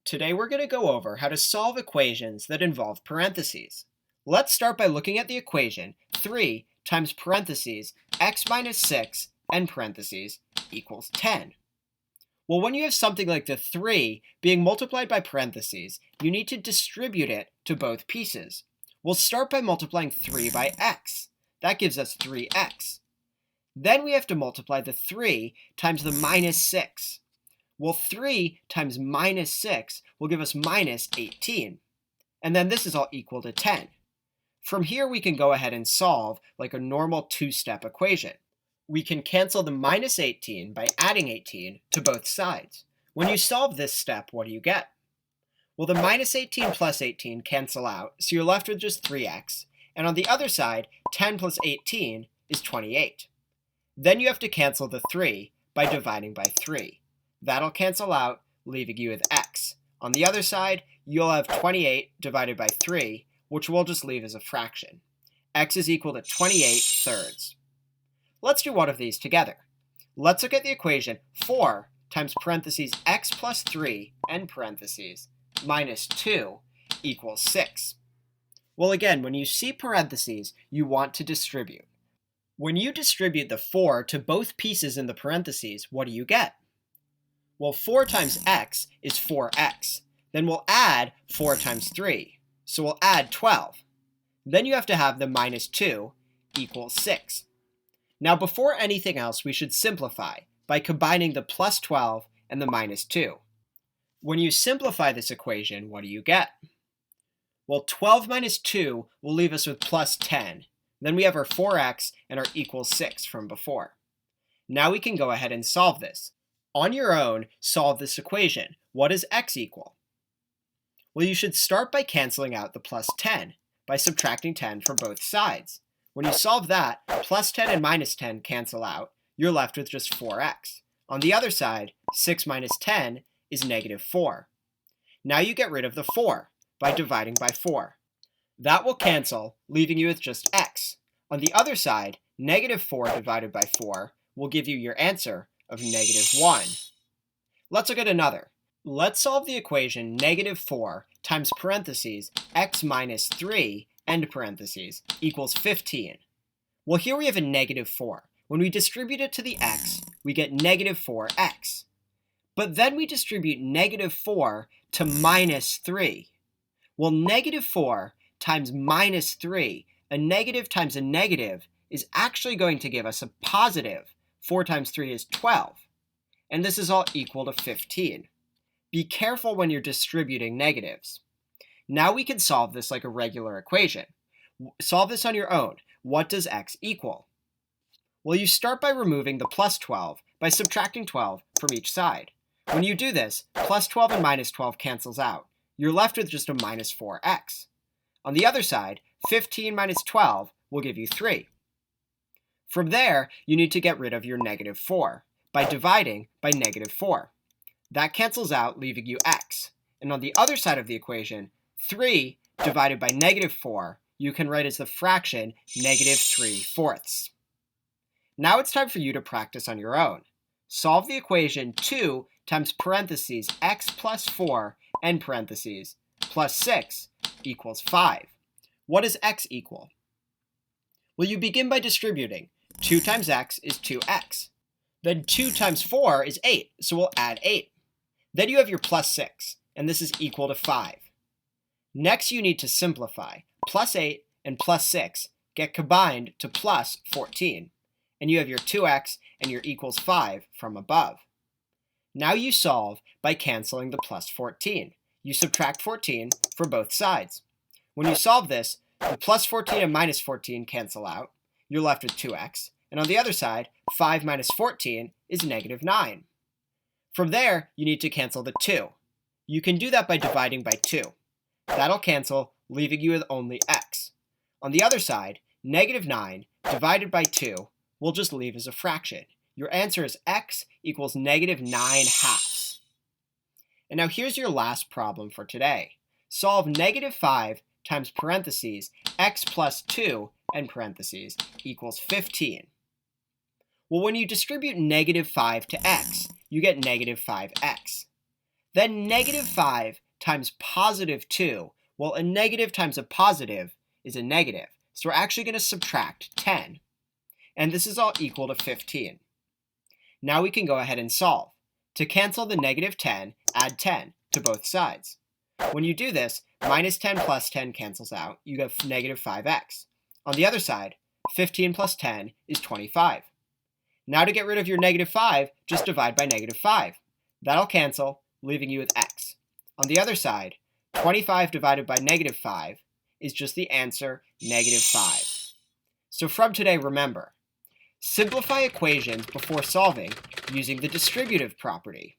Today we're going to go over how to solve equations that involve parentheses. Let's start by looking at the equation 3 times parentheses x minus 6 and parentheses equals 10. Well, when you have something like the 3 being multiplied by parentheses, you need to distribute it to both pieces. We'll start by multiplying 3 by x. That gives us 3x. Then we have to multiply the 3 times the minus 6. Well, 3 times minus 6 will give us minus 18. And then this is all equal to 10. From here, we can go ahead and solve like a normal two-step equation. We can cancel the minus 18 by adding 18 to both sides. When you solve this step, what do you get? Well, the minus 18 plus 18 cancel out, so you're left with just 3x. And on the other side, 10 plus 18 is 28. Then you have to cancel the 3 by dividing by 3. That'll cancel out, leaving you with x. On the other side, you'll have 28 divided by 3, which we'll just leave as a fraction. X is equal to 28 thirds. Let's do one of these together. Let's look at the equation 4 times parentheses x plus 3 and parentheses minus 2 equals 6. Well, again, when you see parentheses, you want to distribute. When you distribute the 4 to both pieces in the parentheses, what do you get? Well, 4 times x is 4x. Then we'll add 4 times 3. So we'll add 12. Then you have to have the minus 2 equals 6. Now before anything else, we should simplify by combining the plus 12 and the minus 2. When you simplify this equation, what do you get? Well, 12 minus 2 will leave us with plus 10. Then we have our 4x and our equals 6 from before. Now we can go ahead and solve this. On your own, solve this equation. What does x equal? Well, you should start by canceling out the plus 10 by subtracting 10 from both sides. When you solve that, plus 10 and minus 10 cancel out. You're left with just 4x. On the other side, 6 minus 10 is negative 4. Now you get rid of the 4 by dividing by 4. That will cancel, leaving you with just x. On the other side, negative 4 divided by 4 will give you your answer of negative 1. Let's look at another. Let's solve the equation negative 4 times parentheses x minus 3 and parentheses equals 15. Well, here we have a negative 4. When we distribute it to the x, we get negative 4x. But then we distribute negative 4 to minus 3. Well, negative 4 times minus 3, a negative times a negative, is actually going to give us a positive. 4 times 3 is 12. And this is all equal to 15. Be careful when you're distributing negatives. Now we can solve this like a regular equation. Solve this on your own. What does x equal? Well, you start by removing the plus 12 by subtracting 12 from each side. When you do this, plus 12 and minus 12 cancels out. You're left with just a minus 4x. On the other side, 15 minus 12 will give you 3. From there, you need to get rid of your negative 4 by dividing by negative 4. That cancels out, leaving you x. And on the other side of the equation, 3 divided by negative 4, you can write as the fraction negative 3/4. Now it's time for you to practice on your own. Solve the equation 2 times parentheses x plus 4 and parentheses plus 6 equals 5. What does x equal? Well, you begin by distributing. 2 times x is 2x. Then 2 times 4 is 8, so we'll add 8. Then you have your plus 6, and this is equal to 5. Next, you need to simplify. Plus 8 and plus 6 get combined to plus 14, and you have your 2x and your equals 5 from above. Now you solve by canceling the plus 14. You subtract 14 from both sides. When you solve this, the plus 14 and minus 14 cancel out. You're left with 2x. And on the other side, 5 minus 14 is negative 9. From there, you need to cancel the 2. You can do that by dividing by 2. That'll cancel, leaving you with only x. On the other side, negative 9 divided by 2 will just leave as a fraction. Your answer is x equals negative 9/2. And now here's your last problem for today. Solve negative 5 times parentheses x plus 2 and parentheses equals 15. Well, when you distribute negative 5 to x, you get negative 5x. Then negative 5 times positive 2. Well, a negative times a positive is a negative. So we're actually going to subtract 10. And this is all equal to 15. Now we can go ahead and solve. To cancel the negative 10, add 10 to both sides. When you do this, minus 10 plus 10 cancels out. You have negative 5x. On the other side, 15 plus 10 is 25. Now to get rid of your negative 5, just divide by negative 5. That'll cancel, leaving you with x. On the other side, 25 divided by negative 5 is just the answer, negative 5. So from today, remember, simplify equations before solving using the distributive property.